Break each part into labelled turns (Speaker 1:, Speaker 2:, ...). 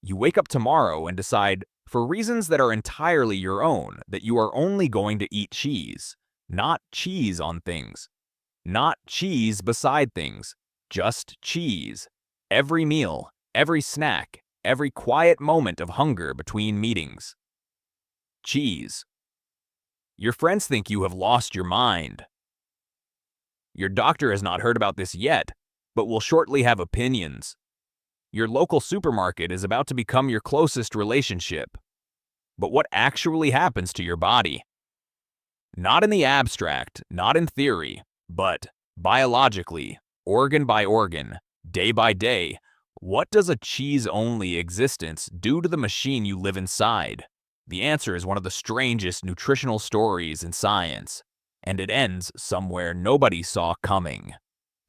Speaker 1: You wake up tomorrow and decide, for reasons that are entirely your own, that you are only going to eat cheese. Not cheese on things. Not cheese beside things. Just cheese. Every meal, every snack, every quiet moment of hunger between meetings. Cheese. Your friends think you have lost your mind. Your doctor has not heard about this yet, but will shortly have opinions. Your local supermarket is about to become your closest relationship. But what actually happens to your body? Not in the abstract, not in theory, but biologically, organ by organ, day by day, what does a cheese-only existence do to the machine you live inside? The answer is one of the strangest nutritional stories in science, and it ends somewhere nobody saw coming.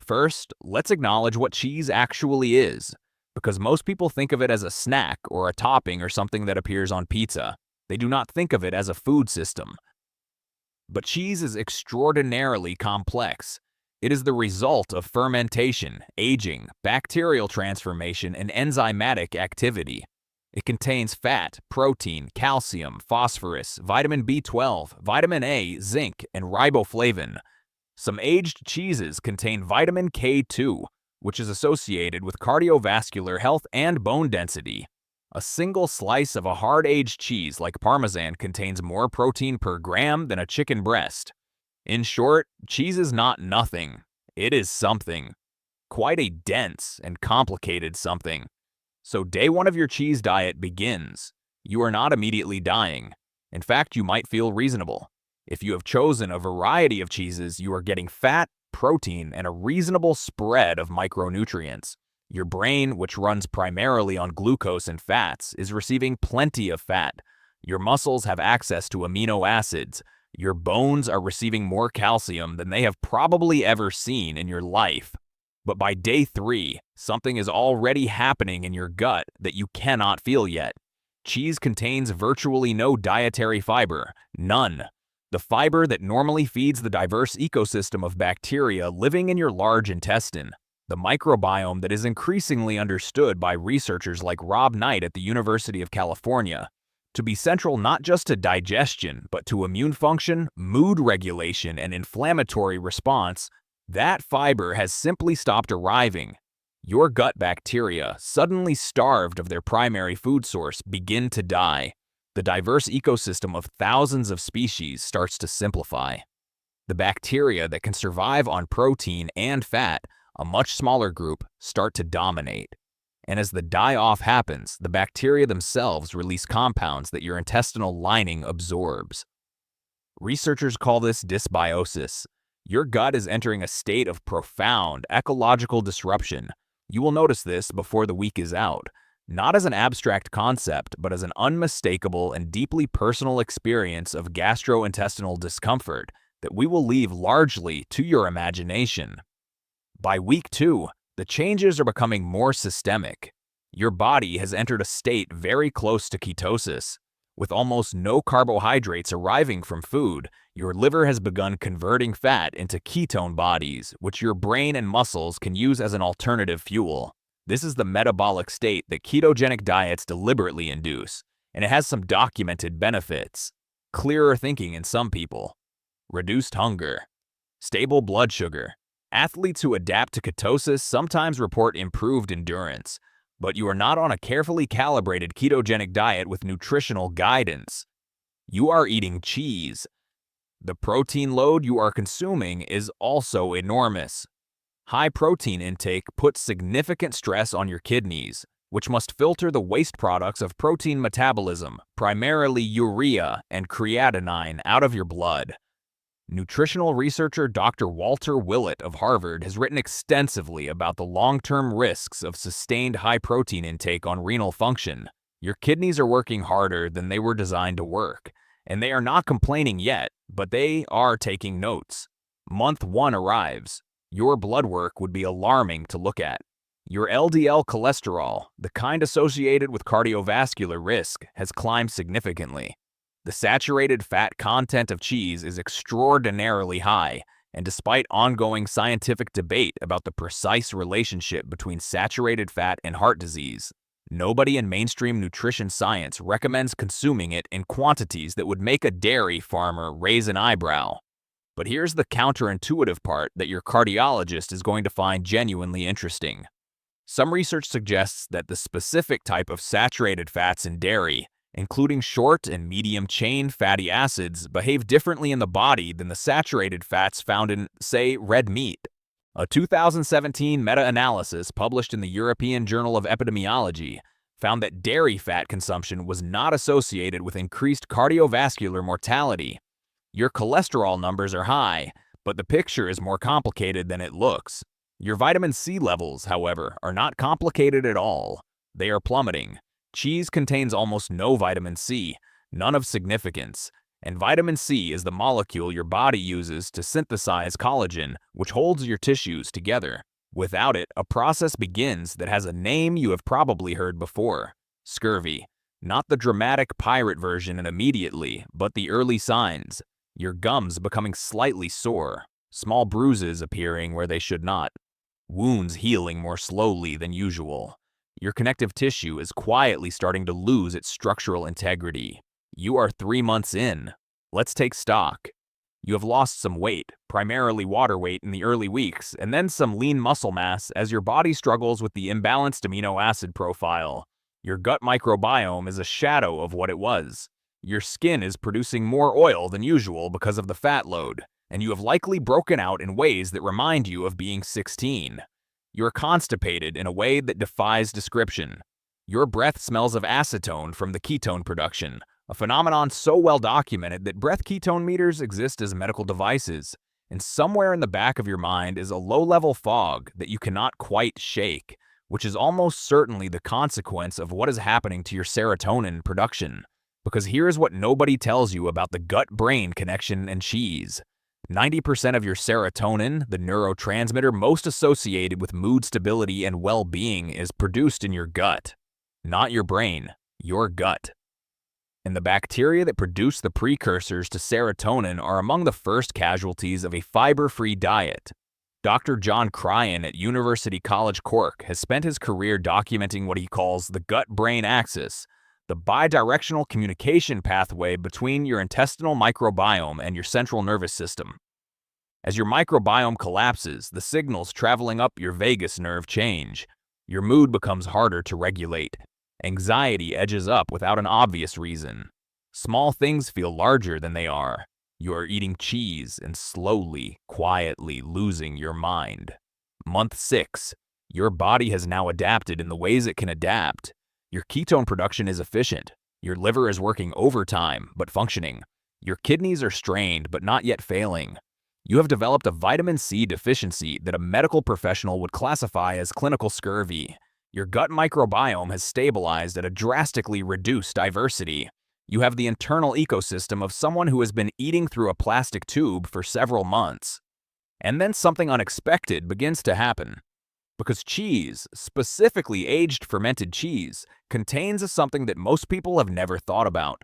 Speaker 1: First, let's acknowledge what cheese actually is, because most people think of it as a snack or a topping or something that appears on pizza. They do not think of it as a food system. But cheese is extraordinarily complex. It is the result of fermentation, aging, bacterial transformation, and enzymatic activity. It contains fat, protein, calcium, phosphorus, vitamin B12, vitamin A, zinc, and riboflavin. Some aged cheeses contain vitamin K2, which is associated with cardiovascular health and bone density. A single slice of a hard-aged cheese like Parmesan contains more protein per gram than a chicken breast. In short, cheese is not nothing. It is something. Quite a dense and complicated something. So day one of your cheese diet begins. You are not immediately dying. In fact, you might feel reasonable. If you have chosen a variety of cheeses, you are getting fat, protein, and a reasonable spread of micronutrients. Your brain, which runs primarily on glucose and fats, is receiving plenty of fat. Your muscles have access to amino acids. Your bones are receiving more calcium than they have probably ever seen in your life. But by day 3, something is already happening in your gut that you cannot feel yet. Cheese contains virtually no dietary fiber, none. The fiber that normally feeds the diverse ecosystem of bacteria living in your large intestine. The microbiome that is increasingly understood by researchers like Rob Knight at the University of California to be central not just to digestion, but to immune function, mood regulation, and inflammatory response. That fiber has simply stopped arriving. Your gut bacteria, suddenly starved of their primary food source, begin to die. The diverse ecosystem of thousands of species starts to simplify. The bacteria that can survive on protein and fat, a much smaller group, start to dominate. And as the die-off happens, the bacteria themselves release compounds that your intestinal lining absorbs. Researchers call this dysbiosis. Your gut is entering a state of profound ecological disruption. You will notice this before the week is out, not as an abstract concept, but as an unmistakable and deeply personal experience of gastrointestinal discomfort that we will leave largely to your imagination. By week 2, the changes are becoming more systemic. Your body has entered a state very close to ketosis. With almost no carbohydrates arriving from food, your liver has begun converting fat into ketone bodies, which your brain and muscles can use as an alternative fuel. This is the metabolic state that ketogenic diets deliberately induce, and it has some documented benefits. Clearer thinking in some people. Reduced hunger. Stable blood sugar. Athletes who adapt to ketosis sometimes report improved endurance, but you are not on a carefully calibrated ketogenic diet with nutritional guidance. You are eating cheese. The protein load you are consuming is also enormous. High protein intake puts significant stress on your kidneys, which must filter the waste products of protein metabolism, primarily urea and creatinine, out of your blood. Nutritional researcher Dr. Walter Willett of Harvard has written extensively about the long-term risks of sustained high-protein intake on renal function. Your kidneys are working harder than they were designed to work, and they are not complaining yet, but they are taking notes. Month 1 arrives. Your blood work would be alarming to look at. Your LDL cholesterol, the kind associated with cardiovascular risk, has climbed significantly. The saturated fat content of cheese is extraordinarily high, and despite ongoing scientific debate about the precise relationship between saturated fat and heart disease, Nobody in mainstream nutrition science recommends consuming it in quantities that would make a dairy farmer raise an eyebrow. But here's the counterintuitive part that your cardiologist is going to find genuinely interesting. Some research suggests that the specific type of saturated fats in dairy, including short and medium-chain fatty acids, behave differently in the body than the saturated fats found in, say, red meat. A 2017 meta-analysis published in the European Journal of Epidemiology found that dairy fat consumption was not associated with increased cardiovascular mortality. Your cholesterol numbers are high, but the picture is more complicated than it looks. Your vitamin C levels, however, are not complicated at all. They are plummeting. Cheese contains almost no vitamin C, none of significance, and vitamin C is the molecule your body uses to synthesize collagen, which holds your tissues together. Without it, a process begins that has a name you have probably heard before: scurvy. Not the dramatic pirate version and immediately, but the early signs. Your gums becoming slightly sore, small bruises appearing where they should not, wounds healing more slowly than usual. Your connective tissue is quietly starting to lose its structural integrity. You are 3 months in. Let's take stock. You have lost some weight, primarily water weight in the early weeks, and then some lean muscle mass as your body struggles with the imbalanced amino acid profile. Your gut microbiome is a shadow of what it was. Your skin is producing more oil than usual because of the fat load, and you have likely broken out in ways that remind you of being 16. You're constipated in a way that defies description. Your breath smells of acetone from the ketone production, a phenomenon so well documented that breath ketone meters exist as medical devices. And somewhere in the back of your mind is a low-level fog that you cannot quite shake, which is almost certainly the consequence of what is happening to your serotonin production. Because here's what nobody tells you about the gut-brain connection and cheese. 90% of your serotonin, the neurotransmitter most associated with mood stability and well-being, is produced in your gut. Not your brain, your gut. And the bacteria that produce the precursors to serotonin are among the first casualties of a fiber-free diet. Dr. John Cryan at University College Cork has spent his career documenting what he calls the gut-brain axis, the bidirectional communication pathway between your intestinal microbiome and your central nervous system. As your microbiome collapses, the signals traveling up your vagus nerve change. Your mood becomes harder to regulate. Anxiety edges up without an obvious reason. Small things feel larger than they are. You are eating cheese and slowly, quietly losing your mind. Month 6. Your body has now adapted in the ways it can adapt. Your ketone production is efficient. Your liver is working overtime, but functioning. Your kidneys are strained, but not yet failing. You have developed a vitamin C deficiency that a medical professional would classify as clinical scurvy. Your gut microbiome has stabilized at a drastically reduced diversity. You have the internal ecosystem of someone who has been eating through a plastic tube for several months. And then something unexpected begins to happen. Because cheese, specifically aged fermented cheese, contains something that most people have never thought about: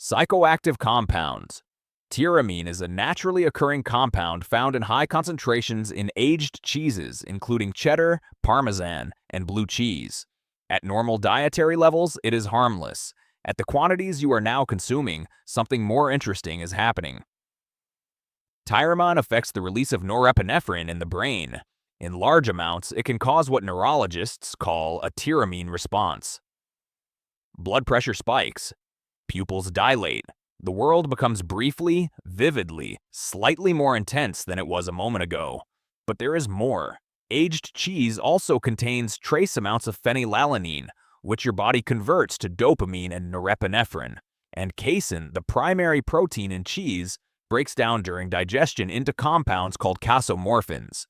Speaker 1: psychoactive compounds. Tyramine is a naturally occurring compound found in high concentrations in aged cheeses, including cheddar, parmesan, and blue cheese. At normal dietary levels, it is harmless. At the quantities you are now consuming, something more interesting is happening. Tyramine affects the release of norepinephrine in the brain. In large amounts, it can cause what neurologists call a tyramine response. Blood pressure spikes. Pupils dilate. The world becomes briefly, vividly, slightly more intense than it was a moment ago. But there is more. Aged cheese also contains trace amounts of phenylalanine, which your body converts to dopamine and norepinephrine. And casein, the primary protein in cheese, breaks down during digestion into compounds called casomorphins.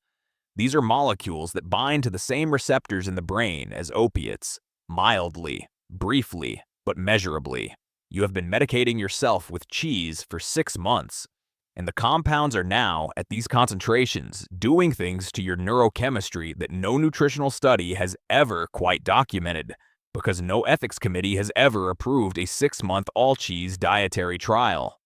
Speaker 1: These are molecules that bind to the same receptors in the brain as opiates, mildly, briefly, but measurably. You have been medicating yourself with cheese for 6 months, and the compounds are now, at these concentrations, doing things to your neurochemistry that no nutritional study has ever quite documented, because no ethics committee has ever approved a 6-month all-cheese dietary trial.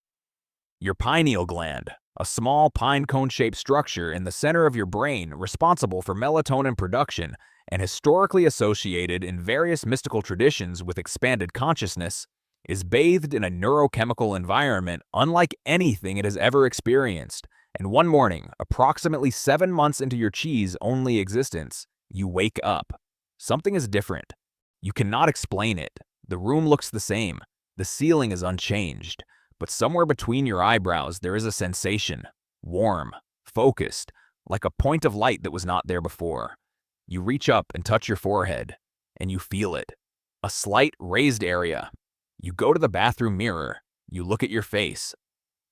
Speaker 1: Your pineal gland, a small pine cone-shaped structure in the center of your brain responsible for melatonin production and historically associated in various mystical traditions with expanded consciousness, is bathed in a neurochemical environment unlike anything it has ever experienced. And one morning, approximately 7 months into your cheese-only existence, you wake up. Something is different. You cannot explain it. The room looks the same. The ceiling is unchanged. But somewhere between your eyebrows there is a sensation, warm, focused, like a point of light that was not there before. You reach up and touch your forehead, and you feel it. A slight raised area. You go to the bathroom mirror, you look at your face,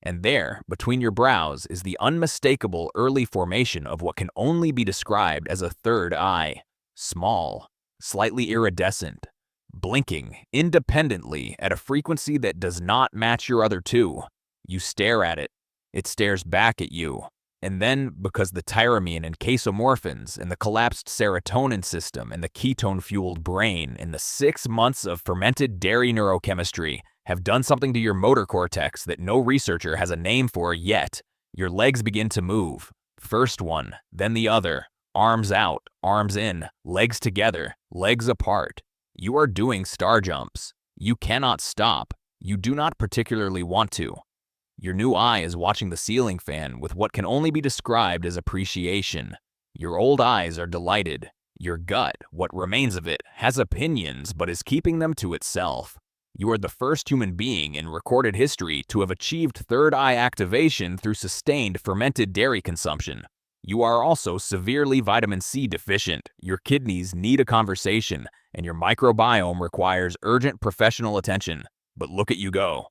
Speaker 1: and there, between your brows, is the unmistakable early formation of what can only be described as a third eye. Small, slightly iridescent, blinking independently at a frequency that does not match your other two. You stare at it. It stares back at you. And then, because the tyramine and casomorphins and the collapsed serotonin system and the ketone-fueled brain and the 6 months of fermented dairy neurochemistry have done something to your motor cortex that no researcher has a name for yet, your legs begin to move. First one, then the other. Arms out, arms in, legs together, legs apart. You are doing star jumps. You cannot stop. You do not particularly want to. Your new eye is watching the ceiling fan with what can only be described as appreciation. Your old eyes are delighted. Your gut, what remains of it, has opinions but is keeping them to itself. You are the first human being in recorded history to have achieved third eye activation through sustained fermented dairy consumption. You are also severely vitamin C deficient, your kidneys need a conversation, and your microbiome requires urgent professional attention. But look at you go.